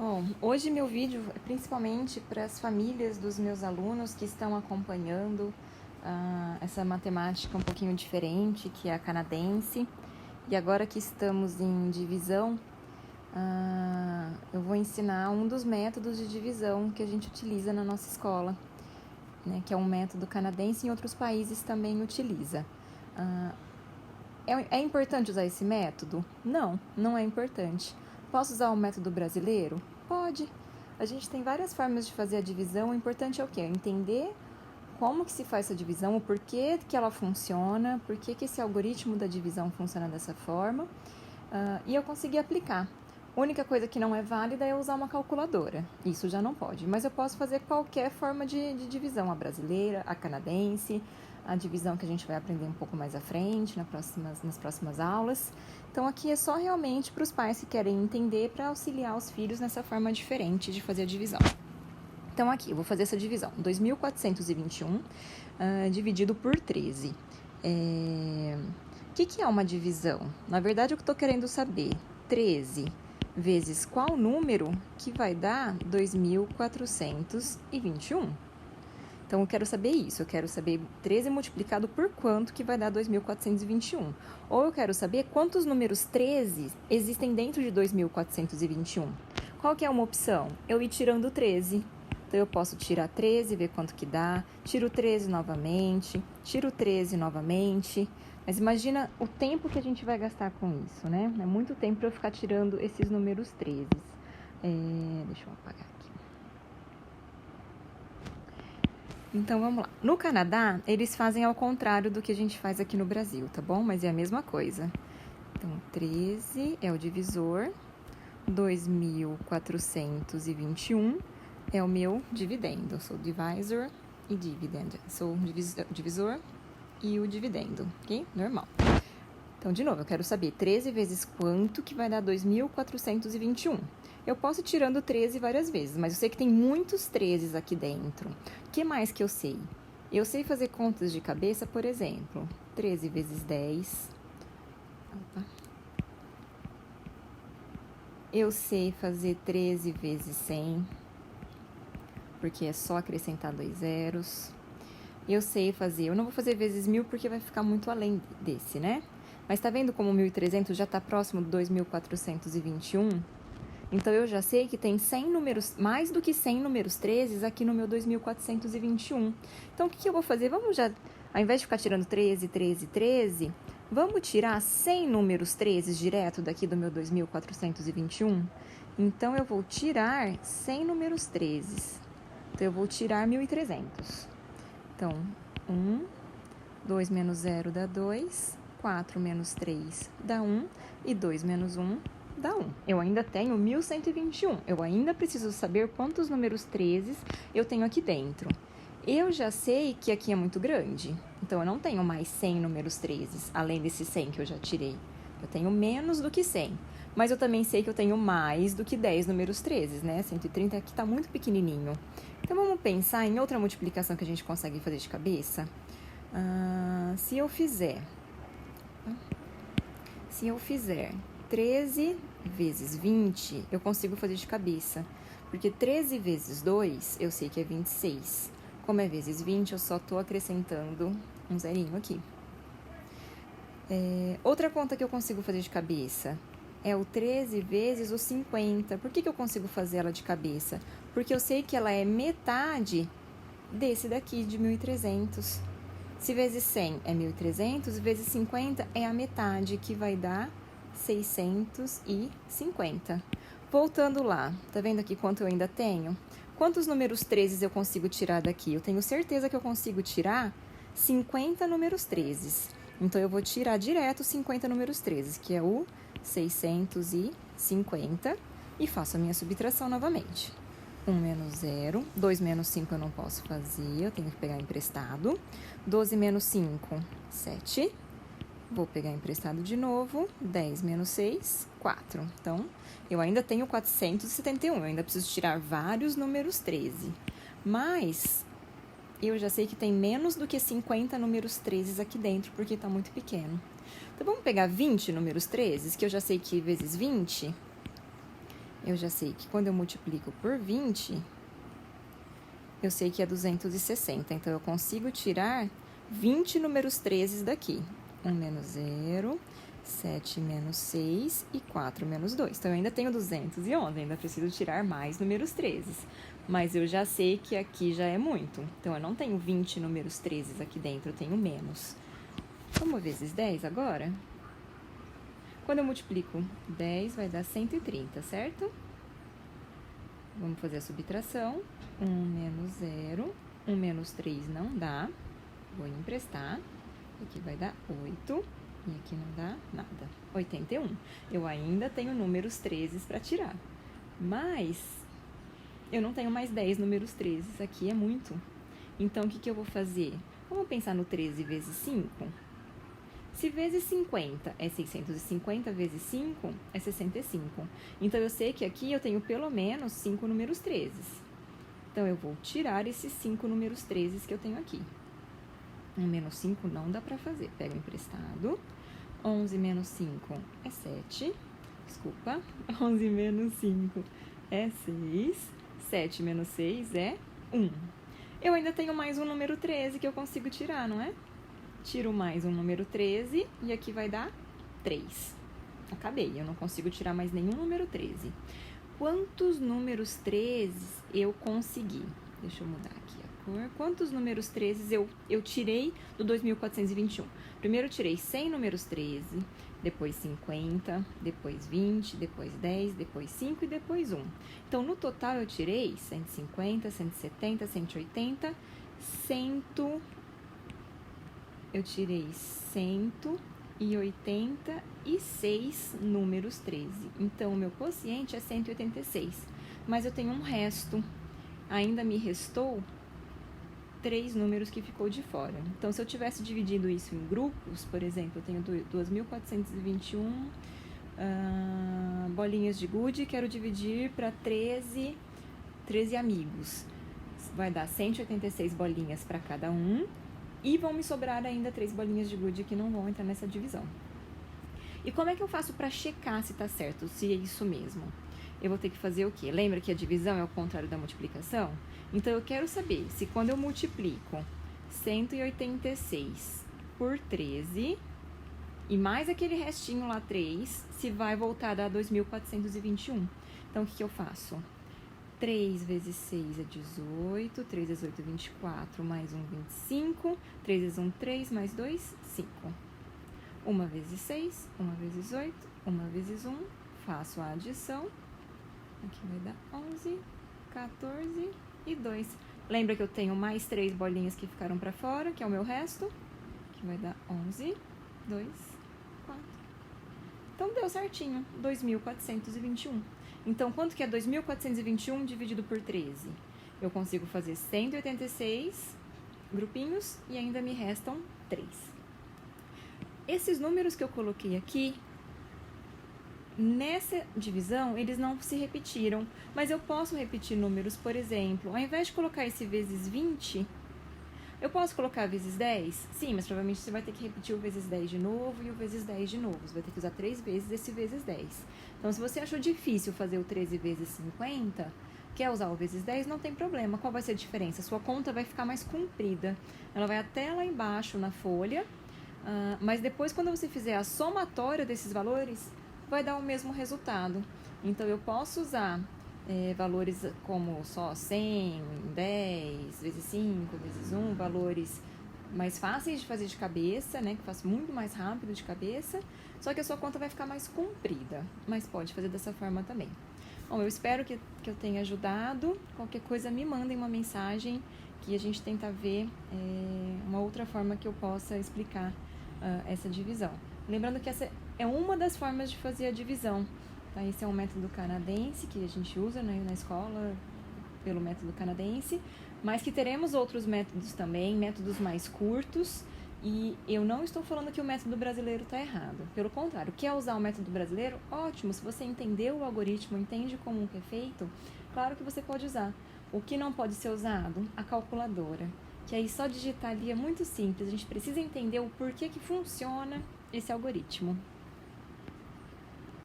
Bom, hoje meu vídeo é principalmente para as famílias dos meus alunos que estão acompanhando essa matemática um pouquinho diferente, que é a canadense. E agora que estamos em divisão, eu vou ensinar um dos métodos de divisão que a gente utiliza na nossa escola, né, que é um método canadense e em outros países também utiliza. É importante usar esse método? Não, não é importante. Posso usar o método brasileiro? Pode. A gente tem várias formas de fazer a divisão. O importante é o quê? Entender como que se faz essa divisão, o porquê que ela funciona, por que esse algoritmo da divisão funciona dessa forma, e eu consegui aplicar. A única coisa que não é válida é usar uma calculadora. Isso já não pode. Mas eu posso fazer qualquer forma de divisão, a brasileira, a canadense, a divisão que a gente vai aprender um pouco mais à frente, nas próximas aulas. Então, aqui é só realmente para os pais que querem entender, para auxiliar os filhos nessa forma diferente de fazer a divisão. Então, aqui, eu vou fazer essa divisão. 2.421 dividido por 13. O que é uma divisão? Na verdade, o que eu estou querendo saber, 13 vezes qual número que vai dar 2.421? Então, eu quero saber isso. Eu quero saber 13 multiplicado por quanto que vai dar 2.421. Ou eu quero saber quantos números 13 existem dentro de 2.421. Qual que é uma opção? Eu ir tirando 13. Então, eu posso tirar 13, ver quanto que dá. Tiro 13 novamente. Tiro 13 novamente. Mas imagina o tempo que a gente vai gastar com isso, né? É muito tempo para eu ficar tirando esses números 13. Deixa eu apagar aqui. Então, vamos lá. No Canadá, eles fazem ao contrário do que a gente faz aqui no Brasil, tá bom? Mas é a mesma coisa. Então, 13 é o divisor, 2.421 é o meu dividendo. Eu sou divisor e dividend. Sou o divisor e o dividendo, ok? Normal. Então, de novo, eu quero saber 13 vezes quanto que vai dar 2.421. Eu posso ir tirando 13 várias vezes, mas eu sei que tem muitos 13 aqui dentro. O que mais que eu sei? Eu sei fazer contas de cabeça, por exemplo, 13 vezes 10. Opa. Eu sei fazer 13 vezes 100, porque é só acrescentar 2 zeros. Eu sei fazer, eu não vou fazer vezes 1.000 porque vai ficar muito além desse, né? Mas tá vendo como 1.300 já tá próximo do 2.421? Então, eu já sei que tem 100 números, mais do que 100 números 13 aqui no meu 2.421. Então, o que eu vou fazer? Vamos já, ao invés de ficar tirando 13, 13, 13, vamos tirar 100 números 13 direto daqui do meu 2.421? Então, eu vou tirar 100 números 13. Então, eu vou tirar 1.300. Então, 1, 2 menos 0 dá 2, 4 menos 3 dá 1, e 2 menos 1 dá 1. Eu ainda tenho 1.121. Eu ainda preciso saber quantos números 13 eu tenho aqui dentro. Eu já sei que aqui é muito grande, então eu não tenho mais 100 números 13, além desses 100 que eu já tirei. Eu tenho menos do que 100, mas eu também sei que eu tenho mais do que 10 números 13, né? 130 aqui está muito pequenininho. Então, vamos pensar em outra multiplicação que a gente consegue fazer de cabeça? Se eu fizer 13 vezes 20, eu consigo fazer de cabeça. Porque 13 vezes 2, eu sei que é 26. Como é vezes 20, eu só estou acrescentando um zerinho aqui. Outra conta que eu consigo fazer de cabeça é o 13 vezes o 50. Por que eu consigo fazer ela de cabeça? Porque eu sei que ela é metade desse daqui, de 1.300. Se vezes 100 é 1.300, vezes 50 é a metade, que vai dar 650. Voltando lá, tá vendo aqui quanto eu ainda tenho? Quantos números 13 eu consigo tirar daqui? Eu tenho certeza que eu consigo tirar 50 números 13. Então, eu vou tirar direto 50 números 13, que é o 650, e faço a minha subtração novamente. 1 menos 0, 2 menos 5 eu não posso fazer, eu tenho que pegar emprestado. 12 menos 5, 7. Vou pegar emprestado de novo. 10 menos 6, 4. Então, eu ainda tenho 471, eu ainda preciso tirar vários números 13. Mas, eu já sei que tem menos do que 50 números 13 aqui dentro, porque está muito pequeno. Então, vamos pegar 20 números 13, que eu já sei que vezes 20 Eu já sei que quando eu multiplico por 20, eu sei que é 260. Então, eu consigo tirar 20 números 13 daqui. 1 menos 0, 7 menos 6 e 4 menos 2. Então, eu ainda tenho 211, ainda preciso tirar mais números 13. Mas eu já sei que aqui já é muito. Então, eu não tenho 20 números 13 aqui dentro, eu tenho menos. Vamos vezes 10 agora? Quando eu multiplico 10, vai dar 130, certo? Vamos fazer a subtração. 1 menos 0. 1 menos 3 não dá. Vou emprestar. Aqui vai dar 8. E aqui não dá nada. 81. Eu ainda tenho números 13 para tirar. Mas eu não tenho mais 10 números 13. Aqui é muito. Então, o que eu vou fazer? Vamos pensar no 13 vezes 5? Se vezes 50 é 650, vezes 5 é 65. Então, eu sei que aqui eu tenho pelo menos 5 números 13. Então, eu vou tirar esses 5 números 13 que eu tenho aqui. 1 menos 5 não dá para fazer. Pega o emprestado. 11 menos 5 é 7. Desculpa. 11 menos 5 é 6. 7 menos 6 é 1. Eu ainda tenho mais um número 13 que eu consigo tirar, não é? Tiro mais um número 13 e aqui vai dar 3. Acabei, eu não consigo tirar mais nenhum número 13. Quantos números 13 eu consegui? Deixa eu mudar aqui a cor. Quantos números 13 eu tirei do 2421? Primeiro eu tirei 100 números 13, depois 50, depois 20, depois 10, depois 5 e depois 1. Então, no total eu tirei 150, 170, 180, 100... Eu tirei 186 números 13. Então, o meu quociente é 186. Mas eu tenho um resto. Ainda me restou 3 números que ficou de fora. Então, se eu tivesse dividido isso em grupos, por exemplo, eu tenho 2.421 bolinhas de gude, quero dividir para 13 amigos. Vai dar 186 bolinhas para cada um. E vão me sobrar ainda 3 bolinhas de gude que não vão entrar nessa divisão. E como é que eu faço para checar se tá certo, se é isso mesmo? Eu vou ter que fazer o quê? Lembra que a divisão é o contrário da multiplicação? Então, eu quero saber se quando eu multiplico 186 por 13, e mais aquele restinho lá 3, se vai voltar a dar 2.421. Então, o que eu faço? 3 vezes 6 é 18, 3 vezes 8 é 24, mais 1, 25, 3 vezes 1, 3, mais 2, 5. 1 vezes 6, 1 vezes 8, 1 vezes 1, faço a adição, aqui vai dar 11, 14 e 2. Lembra que eu tenho mais 3 bolinhas que ficaram para fora, que é o meu resto, que vai dar 11, 2, 4. Então, deu certinho, 2.421. Então, quanto que é 2.421 dividido por 13? Eu consigo fazer 186 grupinhos e ainda me restam 3. Esses números que eu coloquei aqui, nessa divisão, eles não se repetiram. Mas eu posso repetir números, por exemplo, ao invés de colocar esse vezes 20, eu posso colocar vezes 10? Sim, mas provavelmente você vai ter que repetir o vezes 10 de novo e o vezes 10 de novo. Você vai ter que usar 3 vezes esse vezes 10. Então, se você achou difícil fazer o 13 vezes 50, quer usar o vezes 10, não tem problema. Qual vai ser a diferença? Sua conta vai ficar mais comprida. Ela vai até lá embaixo na folha, mas depois, quando você fizer a somatória desses valores, vai dar o mesmo resultado. Então, eu posso usar valores como só 100, 10, vezes 5, vezes 1, valores mais fáceis de fazer de cabeça, né, que faço muito mais rápido de cabeça, só que a sua conta vai ficar mais comprida, mas pode fazer dessa forma também. Bom, eu espero que eu tenha ajudado. Qualquer coisa, me mandem uma mensagem que a gente tenta ver uma outra forma que eu possa explicar essa divisão. Lembrando que essa é uma das formas de fazer a divisão. Tá? Esse é um método canadense que a gente usa, né, na escola, pelo método canadense, mas que teremos outros métodos também, métodos mais curtos, e eu não estou falando que o método brasileiro está errado. Pelo contrário, quer usar o método brasileiro? Ótimo, se você entendeu o algoritmo, entende como que é feito, claro que você pode usar. O que não pode ser usado? A calculadora, que aí só digitar ali é muito simples, a gente precisa entender o porquê que funciona esse algoritmo.